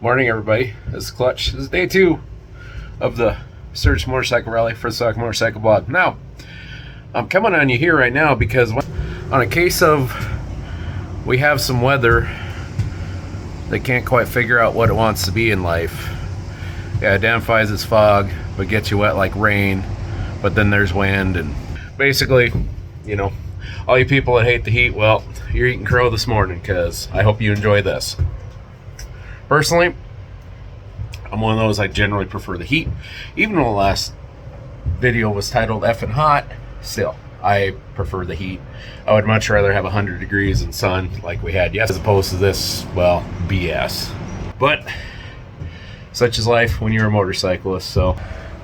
Morning, everybody. This is Clutch. This is day 2 of the Sturgis Motorcycle Rally for the Sodak Motorcycle Blog. Now, I'm coming on you here right now because on a case of we have some weather that can't quite figure out what it wants to be in life. It identifies as fog, but gets you wet like rain, but then there's wind, and basically, you know, all you people that hate the heat, well, you're eating crow this morning, because I hope you enjoy this. Personally, I'm one of those, I generally prefer the heat. Even though the last video was titled Effing Hot, still, I prefer the heat. I would much rather have 100 degrees in sun like we had yesterday, as opposed to this, well, BS. But such is life when you're a motorcyclist. So,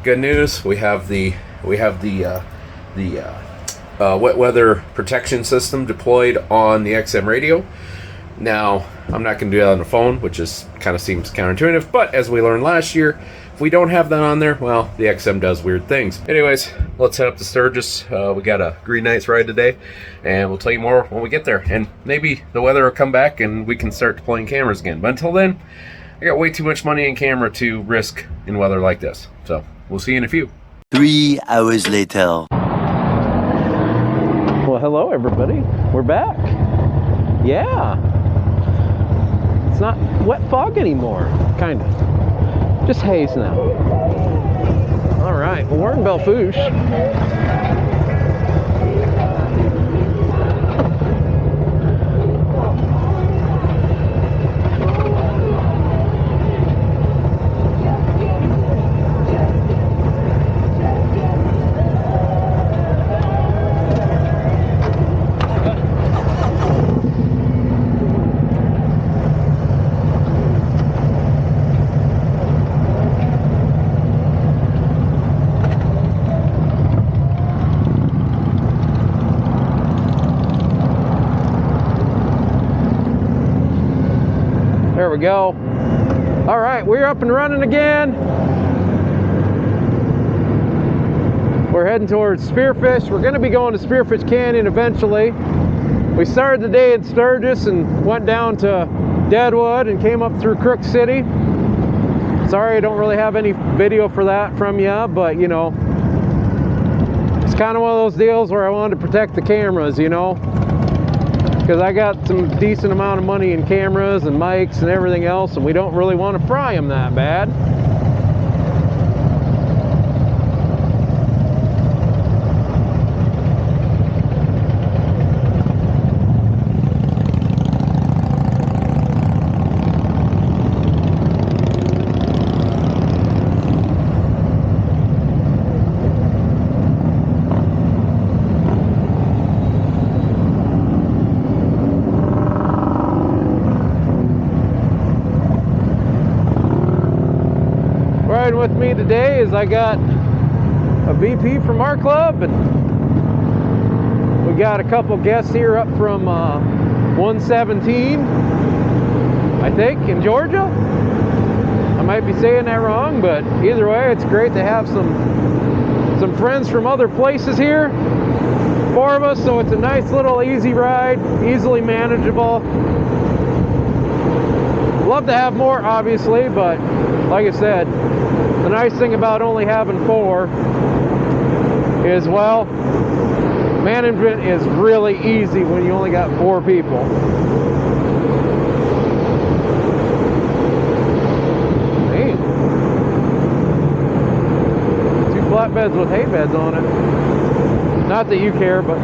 good news, we have the wet weather protection system deployed on the XM radio. Now, I'm not going to do that on the phone, which is kind of seems counterintuitive, but as we learned last year, if we don't have that on there, well, the XM does weird things. Anyways, let's head up to Sturgis. We got a Green Nights ride today, and we'll tell you more when we get there. And maybe the weather will come back and we can start deploying cameras again. But until then, I got way too much money in camera to risk in weather like this. So, we'll see you in a few. 3 hours later. Well, hello everybody. We're back. Yeah. It's not wet fog anymore, kind of. Just haze now. All right, well, we're in Belfouche. There we go. All right, we're up and running again. We're heading towards Spearfish. We're going to be going to Spearfish Canyon eventually. We started the day in Sturgis and went down to Deadwood and came up through Crook City. Sorry I don't really have any video for that from you, but you know, it's kind of one of those deals where I wanted to protect the cameras, you know, because I got some decent amount of money in cameras and mics and everything else, and we don't really want to fry them that bad. Riding with me today is I got a VP from our club, and we got a couple guests here up from 117, I think, in Georgia. I might be saying that wrong, but either way, it's great to have some friends from other places here. 4 of us, so it's a nice little easy ride, easily manageable. Love to have more, obviously, but like I said, the nice thing about only having 4 is, well, management is really easy when you only got 4 people. Hey. 2 flatbeds with hay beds on it. Not that you care, but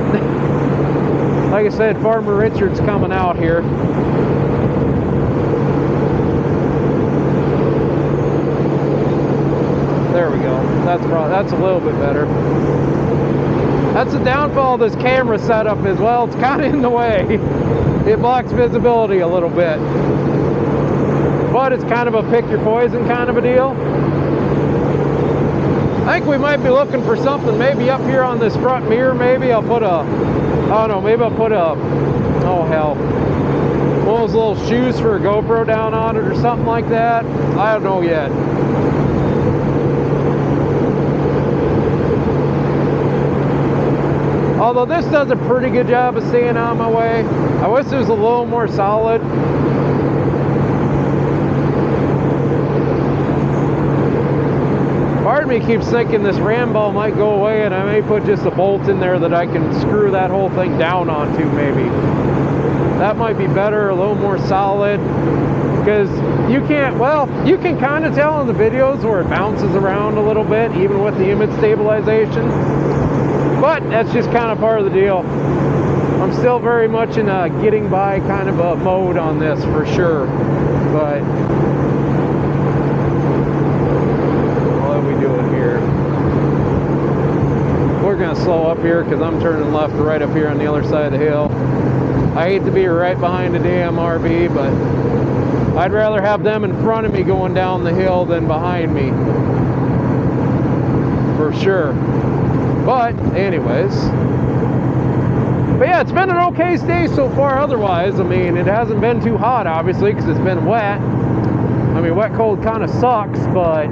like I said, Farmer Richard's coming out here. There we go. That's a little bit better. That's the downfall of this camera setup as well. It's kind of in the way. It blocks visibility a little bit. But it's kind of a pick your poison kind of a deal. I think we might be looking for something maybe up here on this front mirror. Maybe I'll put a, oh no, maybe I'll put a, oh hell, one of those little shoes for a GoPro down on it or something like that. I don't know yet. Although this does a pretty good job of staying on my way. I wish it was a little more solid. me keeps thinking this Rambo might go away, and I may put just a bolt in there that I can screw that whole thing down onto, maybe. That might be better, a little more solid, because you can't, well, you can kind of tell in the videos where it bounces around a little bit, even with the image stabilization, but that's just kind of part of the deal. I'm still very much in a getting by kind of a mode on this, for sure, but what are we doing here? We're going to slow up here because I'm turning left right up here on the other side of the hill. I hate to be right behind the damn RV, but I'd rather have them in front of me going down the hill than behind me, for sure. But anyways, but yeah, it's been an okay day so far otherwise. I mean, it hasn't been too hot, obviously, because it's been wet. I mean, wet cold kind of sucks, but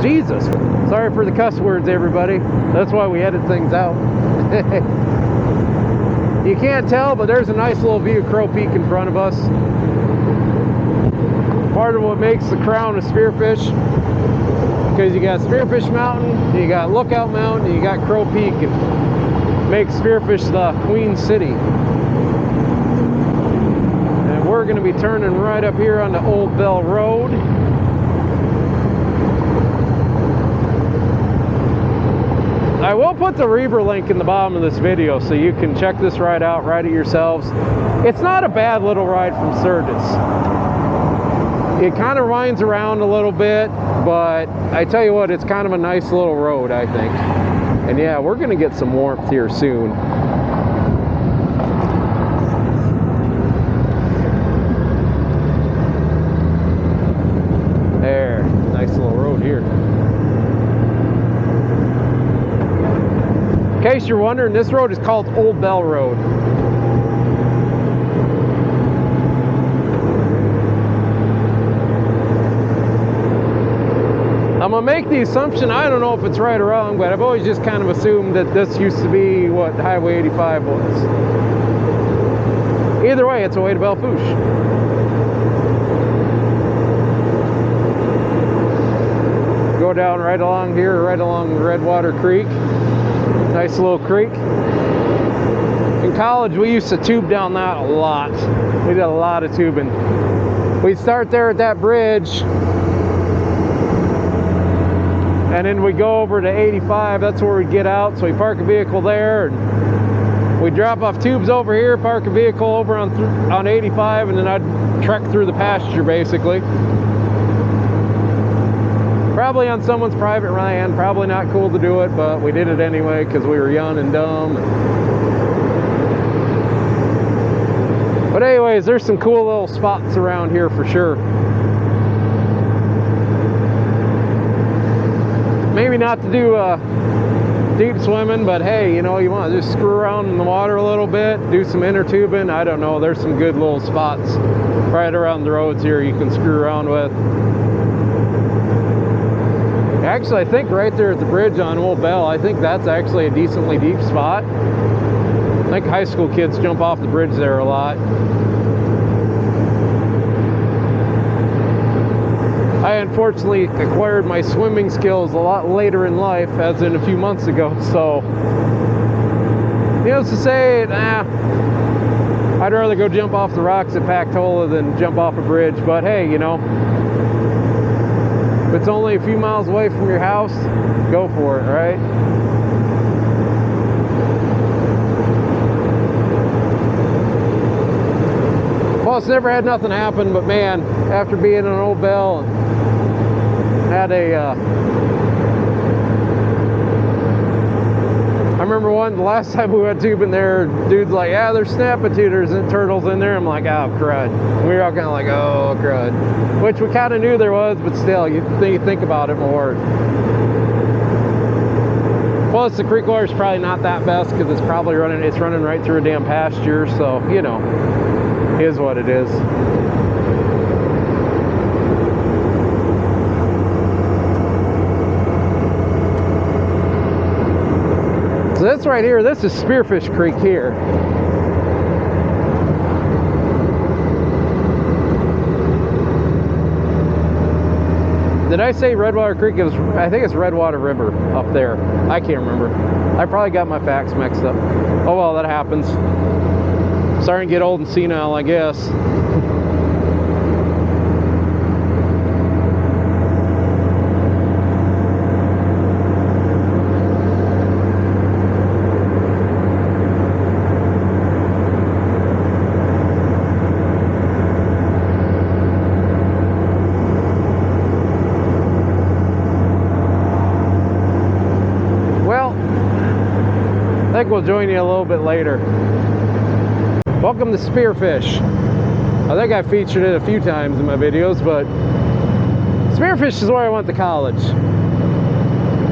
Jesus, sorry for the cuss words, everybody. That's why we edit things out. You can't tell, but there's a nice little view of Crow Peak in front of us. Part of what makes the crown of Spearfish, because you got Spearfish Mountain, you got Lookout Mountain, and you got Crow Peak, and makes Spearfish the Queen City. And we're going to be turning right up here onto Old Bell Road. I will put the Reber link in the bottom of this video so you can check this ride out, ride it yourselves. It's not a bad little ride from Sturgis. It kind of winds around a little bit, but I tell you what, it's kind of a nice little road, I think. And yeah, we're going to get some warmth here soon. There, nice little road here. In case you're wondering, this road is called Old Bell Road. I'm gonna make the assumption, I don't know if it's right or wrong, but I've always just kind of assumed that this used to be what Highway 85 was. Either way, it's a way to Belle Fourche. Go down right along here, right along Redwater Creek. Nice little creek. In college, we used to tube down that a lot. We did a lot of tubing. We'd start there at that bridge, and then we go over to 85. That's where we'd get out. So we park a vehicle there, and we drop off tubes over here, park a vehicle over on 85, and then I'd trek through the pasture, basically. Probably on someone's private land, probably not cool to do it, but we did it anyway because we were young and dumb. But anyways, there's some cool little spots around here for sure. Maybe not to do deep swimming, but hey, you know, you want to just screw around in the water a little bit, do some inner tubing. I don't know, there's some good little spots right around the roads here you can screw around with. Actually, I think right there at the bridge on Old Bell, I think that's actually a decently deep spot. I think high school kids jump off the bridge there a lot. I unfortunately acquired my swimming skills a lot later in life, as in a few months ago, so needless to say, I'd rather go jump off the rocks at Pactola than jump off a bridge, but hey, you know, if it's only a few miles away from your house, go for it, right? Well, it's never had nothing happen, but man, after being on Old Bell and had a I remember the last time we went tubing there, dude's like, yeah, there's snapper-tutors and turtles in there. I'm like, oh, crud. We were all kind of like, oh, crud. Which we kind of knew there was, but still, you think about it more. Plus, the creek water is probably not that best because it's probably running right through a damn pasture. So, you know, it is what it is. So this right here, this is Spearfish Creek here. Did I say Redwater Creek? It was, I think it's Redwater River up there. I can't remember. I probably got my facts mixed up. Oh well, that happens. Starting to get old and senile, I guess. I think we'll join you a little bit later. Welcome to Spearfish. I think I featured it a few times in my videos, but Spearfish is where I went to college.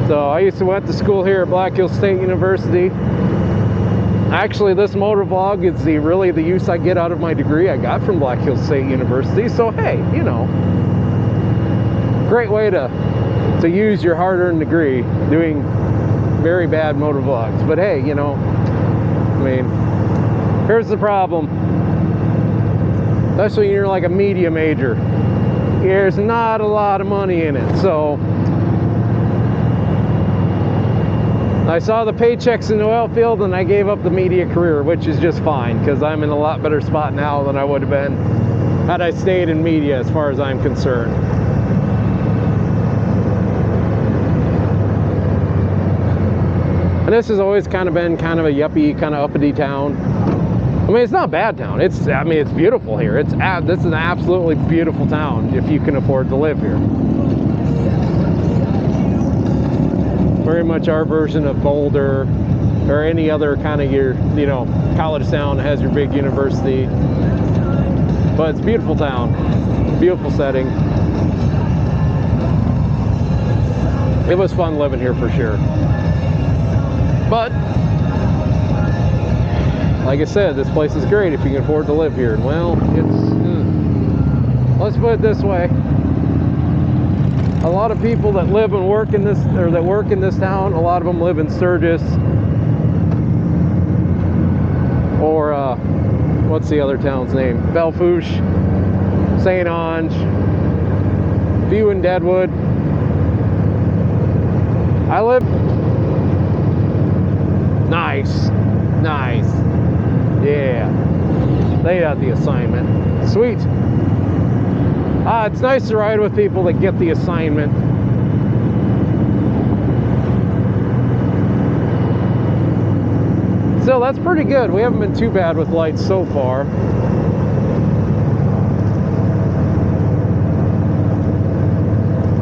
So I used to went to school here at Black Hills State University. Actually, this motor vlog is really the use I get out of my degree I got from Black Hills State University. So hey, you know, great way to use your hard-earned degree doing very bad motor vlogs. But hey, you know, I mean, here's the problem, especially when you're like a media major, there's not a lot of money in it. So I saw the paychecks in the oil field and I gave up the media career, which is just fine because I'm in a lot better spot now than I would have been had I stayed in media, as far as I'm concerned. And this has always kind of been kind of a yuppie, kind of uppity town. I mean, it's not a bad town. I mean, it's beautiful here. This is an absolutely beautiful town if you can afford to live here. Very much our version of Boulder or any other kind of your, you know, college town that has your big university. But it's a beautiful town, beautiful setting. It was fun living here for sure. But, like I said, this place is great if you can afford to live here. And well, let's put it this way. A lot of people that live and work in this, or that work in this town, a lot of them live in Sturgis. Or, what's the other town's name? Belfouche, St. Ange, View and Deadwood. I live... Nice. Yeah. They had the assignment. Sweet. It's nice to ride with people that get the assignment. So that's pretty good. We haven't been too bad with lights so far.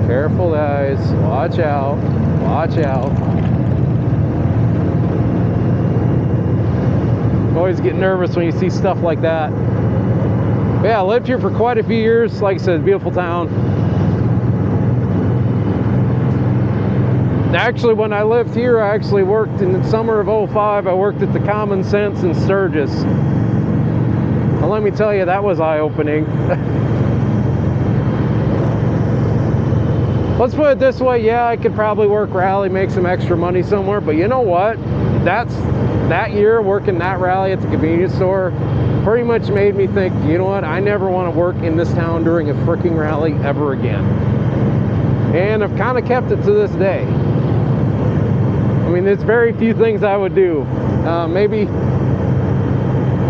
Careful, guys. Watch out. Watch out. Always get nervous when you see stuff like that. But yeah, I lived here for quite a few years. Like I said, beautiful town. Actually, when I lived here, I actually worked in the summer of '05. I worked at the Common Sense in Sturgis. And let me tell you, that was eye-opening. Let's put it this way, yeah, I could probably work rally, make some extra money somewhere, but you know what? That year, working that rally at the convenience store pretty much made me think, you know what? I never want to work in this town during a freaking rally ever again. And I've kind of kept it to this day. I mean, there's very few things I would do.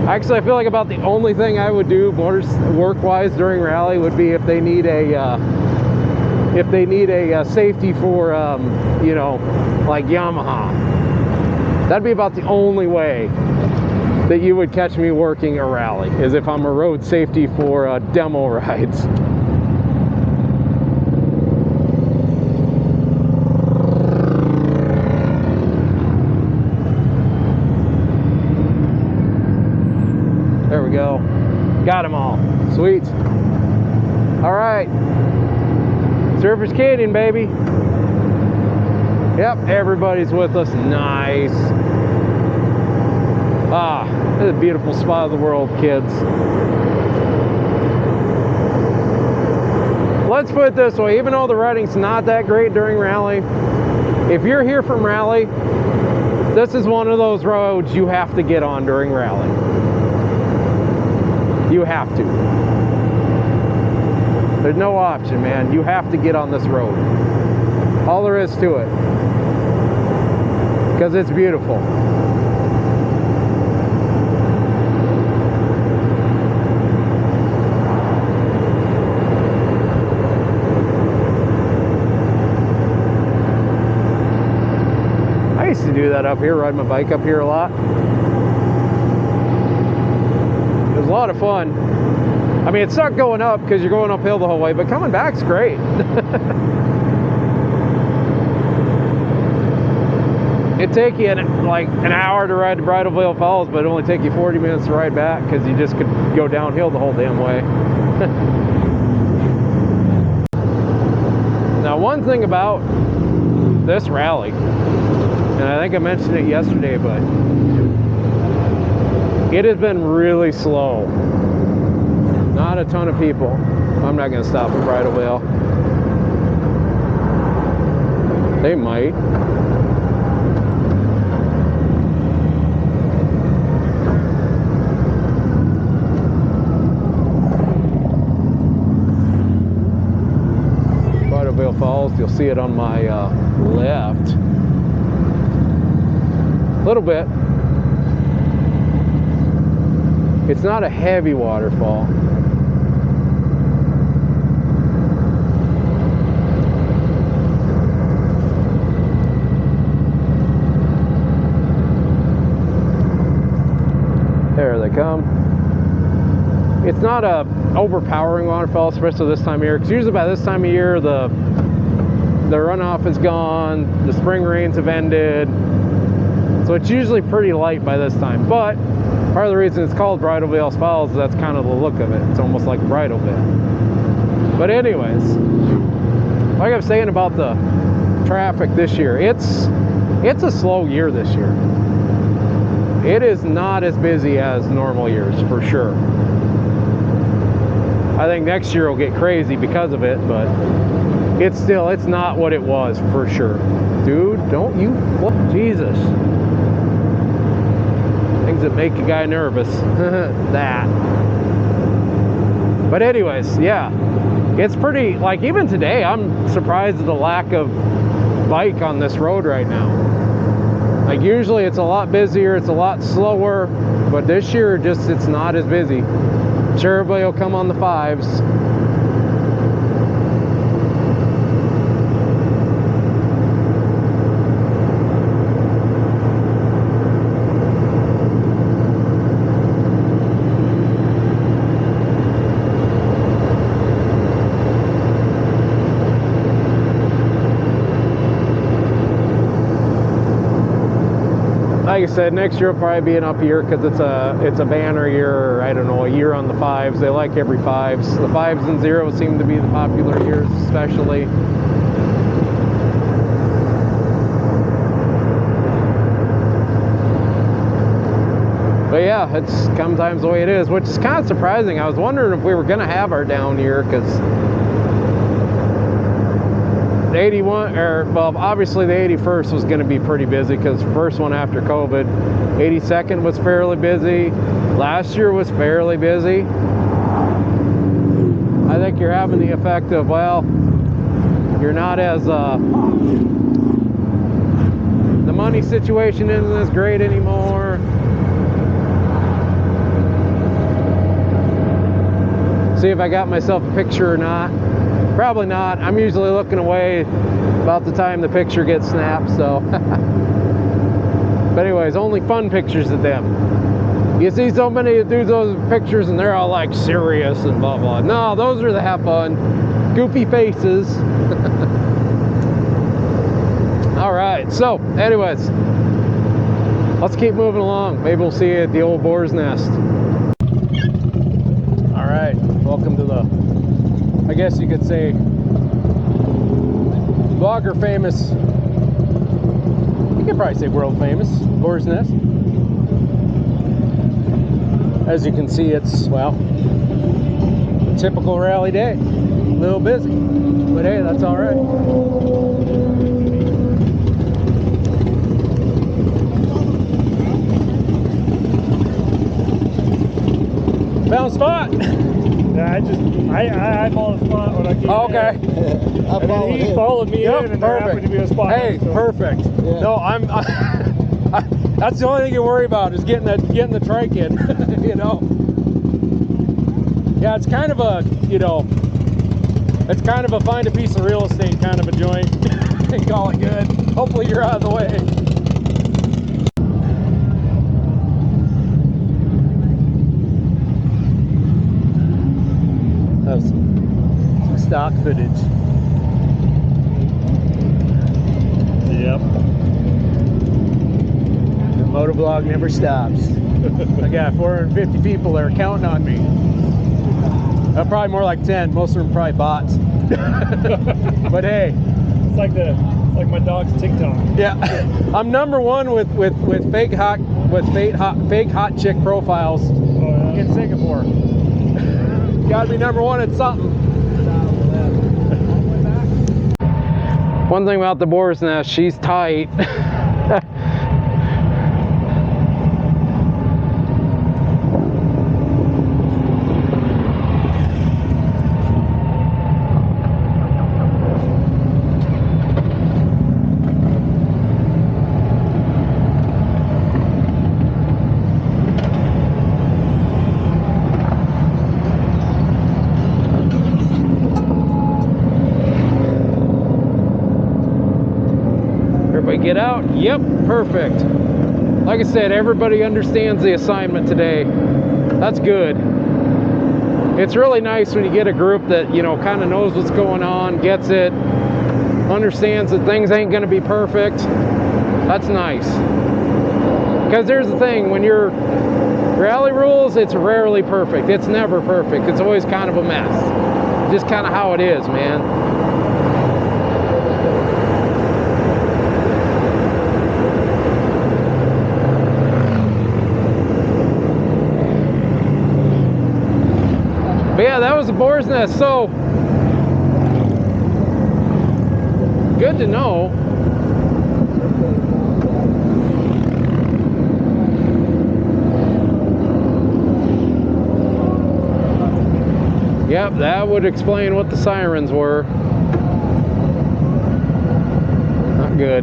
Actually, I feel like about the only thing I would do work-wise during rally would be if they need a safety for, you know, like Yamaha. That'd be about the only way that you would catch me working a rally, is if I'm a road safety for demo rides. There we go. Got them all. Sweet. All right. Surface Canyon, baby. Yep, everybody's with us. Nice. This is a beautiful spot of the world, kids. Let's put it this way, even though the riding's not that great during rally, if you're here from rally, this is one of those roads you have to get on during rally. You have to. There's no option, man. You have to get on this road. All there is to it. Because it's beautiful. I used to do that up here, ride my bike up here a lot. It was a lot of fun. I mean, it sucked going up because you're going uphill the whole way, but coming back's great. It'd take you like an hour to ride to Bridalveil Falls, but it'd only take you 40 minutes to ride back because you just could go downhill the whole damn way. Now, one thing about this rally, and I think I mentioned it yesterday, but it has been really slow. Not a ton of people. I'm not going to stop at Bridalveil. They might. Bridalveil Falls, you'll see it on my left. A little bit. It's not a heavy waterfall. There they come. It's not a overpowering waterfall, especially this time of year, because usually by this time of year the runoff is gone, the spring rains have ended, so it's usually pretty light by this time. But part of the reason it's called Bridalveil Falls is that's kind of the look of it. It's almost like Bridalveil. But anyways, like I was saying about the traffic this year, it's a slow year this year. It is not as busy as normal years, for sure. I think next year will get crazy because of it, but it's not what it was, for sure. Dude, don't you look, Jesus. Things that make a guy nervous. That. But anyways, yeah. It's pretty, like even today, I'm surprised at the lack of bike on this road right now. Like usually it's a lot busier, it's a lot slower, but this year it's not as busy. Sure, everybody will come on the 5s. Like I said, next year will probably be an up year because it's a banner year, or I don't know, a year on the 5s. They like every 5s. The 5s and 0s seem to be the popular years, especially. But yeah, it's sometimes the way it is, which is kind of surprising. I was wondering if we were going to have our down year because the 81, well, obviously the 81st was going to be pretty busy because the first one after COVID. 82nd was fairly busy. Last year was fairly busy. I think you're having the effect of, well, you're not as, the money situation isn't as great anymore. See if I got myself a picture or not. Probably not. I'm usually looking away about the time the picture gets snapped, so. But anyways, only fun pictures of them. You see so many that do those pictures and they're all like serious and blah blah. No, those are the have fun, goofy faces. All right, so anyways, let's keep moving along. Maybe we'll see you at the old boar's nest. All right, welcome to the, I guess you could say, vlogger famous, you could probably say world famous, Boar's Nest. As you can see, it's, well, a typical rally day. A little busy, but hey, that's all right. Found a spot. I followed the spot when I came Okay. in. And then he followed me in, and there happened to be a spot. Hey, so. perfect. Yeah. No, that's the only thing you worry about is getting the trike in. You know. Yeah, it's kind of a, you know, it's kind of a find a piece of real estate kind of a joint and call it good. Hopefully you're out of the way. Have some stock footage. Yep. The motovlog never stops. I got 450 people that are counting on me. Probably more like 10. Most of them probably bots. But hey, It's like my dog's TikTok. yeah, I'm number one with fake hot chick profiles in Singapore. Gotta be number one at something. One thing about the boar's nest, she's tight. Get out. Yep, perfect. Like I said, everybody understands the assignment today. That's good. It's really nice when you get a group that, you know, kind of knows what's going on, gets it, understands that things ain't going to be perfect. That's nice. Because there's the thing, when you're rally rules, it's rarely perfect. It's never perfect. It's always kind of a mess. Just kind of how it is, man. But yeah, that was a boar's nest. So good to know. Yep, that would explain what the sirens were. Not good.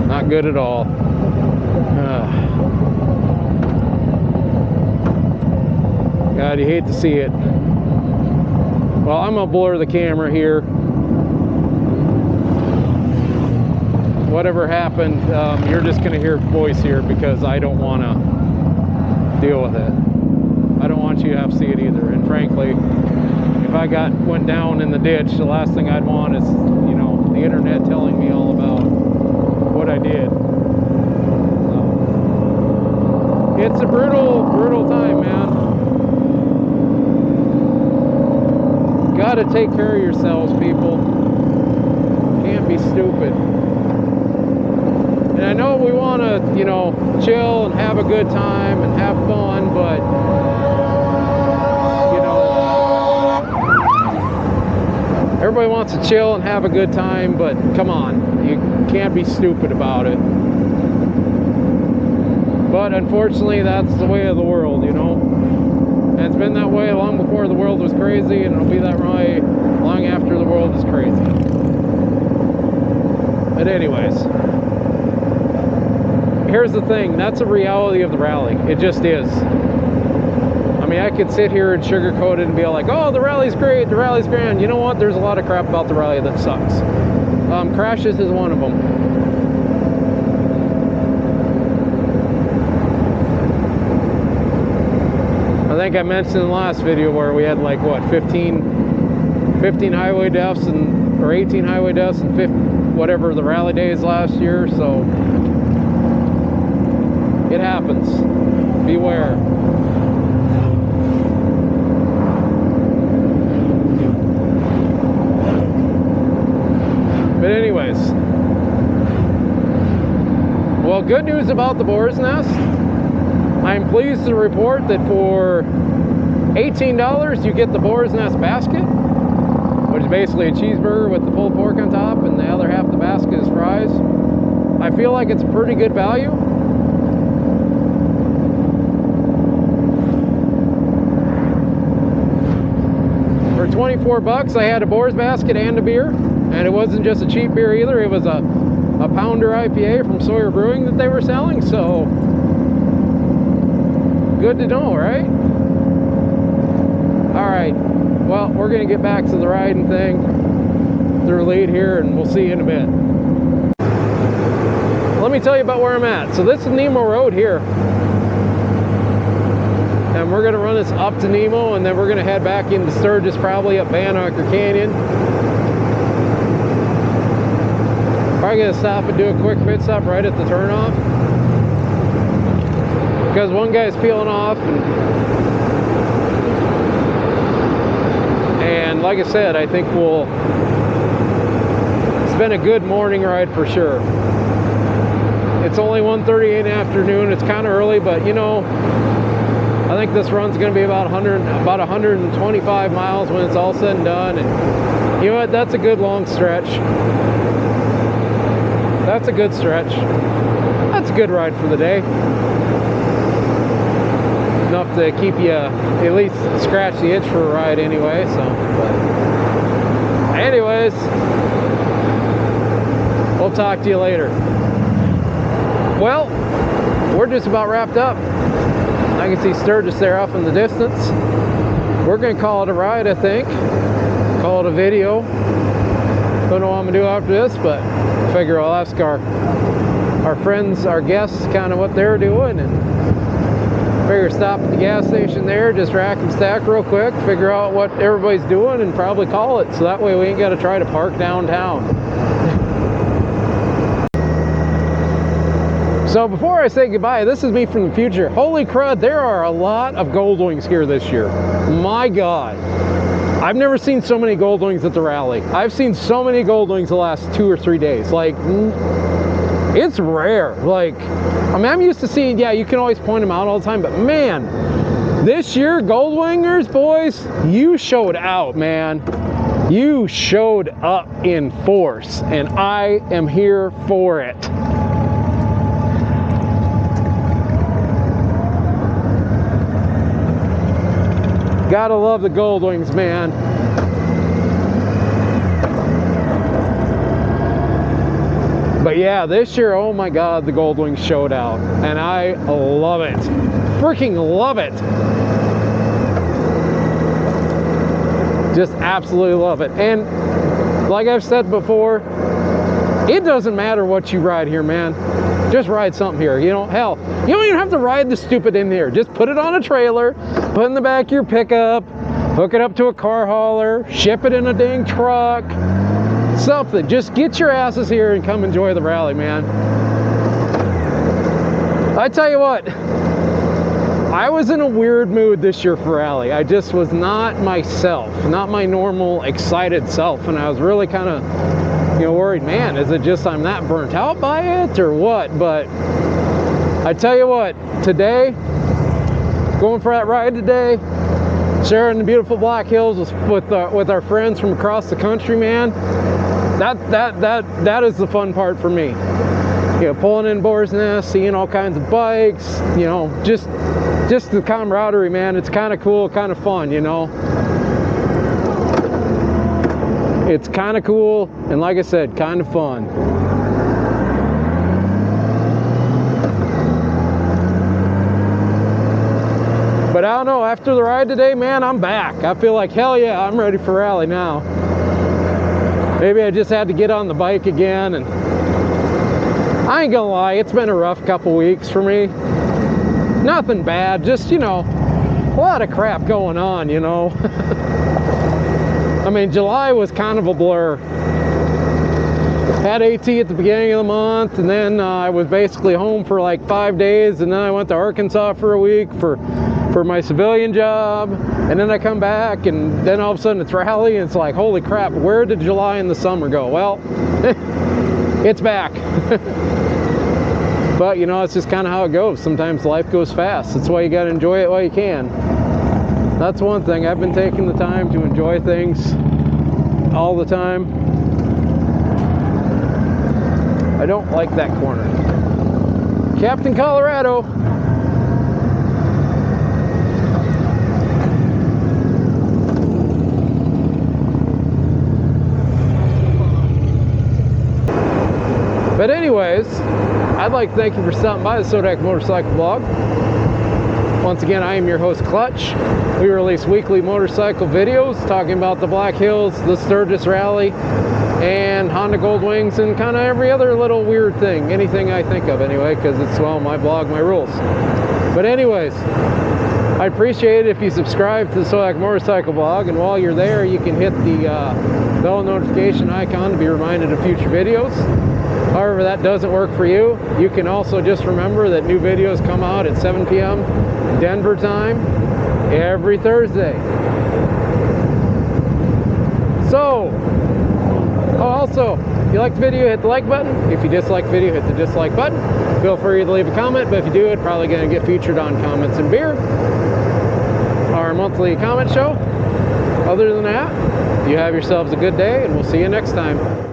Not good at all. God, you hate to see it. Well, I'm gonna blur the camera here. Whatever happened, you're just gonna hear voice here because I don't want to deal with it. I don't want you to have to see it either. And frankly, if I went down in the ditch, the last thing I'd want is, you know, the internet telling me all about what I did. So, it's a brutal, brutal time, man. Gotta take care of yourselves, people. Can't be stupid. And I know we want to, you know, chill and have a good time and have fun, but, you know, everybody wants to chill and have a good time, but come on, you can't be stupid about it. But unfortunately, that's the way of the world, you know. And it's been that way long before the world was crazy, and it'll be that way long after the world is crazy. But anyways, here's the thing. That's a reality of the rally. It just is. I mean, I could sit here and sugarcoat it and be like, oh, the rally's great, the rally's grand. You know what? There's a lot of crap about the rally that sucks. Crashes is one of them. I think I mentioned in the last video where we had like, what, 15 highway deaths or 18 highway deaths and 50, whatever the rally days last year, so it happens. Beware. But anyways, well, good news about the boar's nest. I'm pleased to report that for $18 you get the boar's nest basket, which is basically a cheeseburger with the pulled pork on top, and the other half of the basket is fries. I feel like it's a pretty good value. 24 bucks. I had a Boar's basket and a beer, and it wasn't just a cheap beer either. It was a pounder IPA from Sawyer Brewing that they were selling, so good to know, right? All right, well, we're gonna get back to the riding thing through lead here, and we'll see you in a bit. Let me tell you about where I'm at. So this is Nemo Road here, and we're gonna run this up to Nemo, and then we're gonna head back into Sturgis, probably up Banneker Canyon. Probably gonna stop and do a quick pit stop right at the turnoff, because one guy's peeling off, and like I said, I think it's been a good morning ride for sure. It's only 1:30 in the afternoon. It's kind of early, but you know, I think this run's going to be about 125 miles when it's all said and done. And you know what? That's a good long stretch. That's a good stretch. That's a good ride for the day. Enough to keep you at least scratch the itch for a ride anyway. So, but anyways, we'll talk to you later. Well, we're just about wrapped up. I can see Sturgis there off in the distance. We're gonna call it a ride, I think. Call it a video. Don't know what I'm gonna do after this, but I figure I'll ask our friends, our guests, kind of what they're doing, and figure stop at the gas station there, just rack and stack real quick, figure out what everybody's doing, and probably call it. So that way we ain't gotta try to park downtown. So before I say goodbye, this is me from the future. Holy crud, there are a lot of Goldwings here this year. My God. I've never seen so many Goldwings at the rally. I've seen so many Goldwings the last 2 or 3 days. Like, it's rare. Like, I mean, I'm used to seeing, yeah, you can always point them out all the time, but man, this year, Goldwingers, boys, you showed out, man. You showed up in force, and I am here for it. Gotta love the Goldwings, man. But yeah, this year, oh my God, the Goldwings showed out. And I love it. Freaking love it. Just absolutely love it. And like I've said before, it doesn't matter what you ride here, man. Just ride something here. You know, hell, you don't even have to ride the stupid in here. Just put it on a trailer, put it in the back of your pickup, hook it up to a car hauler, ship it in a dang truck, something. Just get your asses here and come enjoy the rally, man. I tell you what, I was in a weird mood this year for rally. I just was not myself, not my normal excited self, and I was really kind of, you know, worried, man, is it just I'm not burnt out by it or what? But I tell you what, today, going for that ride today, sharing the beautiful Black Hills with our friends from across the country, man, that is the fun part for me. You know, pulling in Boar's Nest, seeing all kinds of bikes, you know, just the camaraderie, man. It's kind of cool, kind of fun, you know. It's kind of cool, and like I said, kind of fun. But I don't know, after the ride today, man, I'm back. I feel like, hell yeah, I'm ready for rally now. Maybe I just had to get on the bike again, and I ain't gonna lie, it's been a rough couple weeks for me. Nothing bad, just, you know, a lot of crap going on, you know. I mean, July was kind of a blur. Had AT at the beginning of the month, and then I was basically home for like 5 days, and then I went to Arkansas for a week for my civilian job, and then I come back, and then all of a sudden it's rally, and it's like, holy crap, where did July and the summer go? Well, it's back. But, you know, it's just kind of how it goes. Sometimes life goes fast. That's why you got to enjoy it while you can. That's one thing. I've been taking the time to enjoy things all the time. I don't like that corner. Captain Colorado. But anyways, I'd like to thank you for stopping by the Sodak Motorcycle Blog. Once again, I am your host, Clutch. We release weekly motorcycle videos talking about the Black Hills, the Sturgis Rally, and Honda Gold Wings, and kind of every other little weird thing. Anything I think of anyway, because it's, well, my blog, my rules. But anyways, I appreciate it if you subscribe to the Sodak Motorcycle Blog, and while you're there, you can hit the bell notification icon to be reminded of future videos. However, that doesn't work for you, you can also just remember that new videos come out at 7 p.m. Denver time every Thursday. So, also, if you like the video, hit the like button. If you dislike the video, hit the dislike button. Feel free to leave a comment, but if you do, it's probably going to get featured on Comments and Beer, our monthly comment show. Other than that, you have yourselves a good day, and we'll see you next time.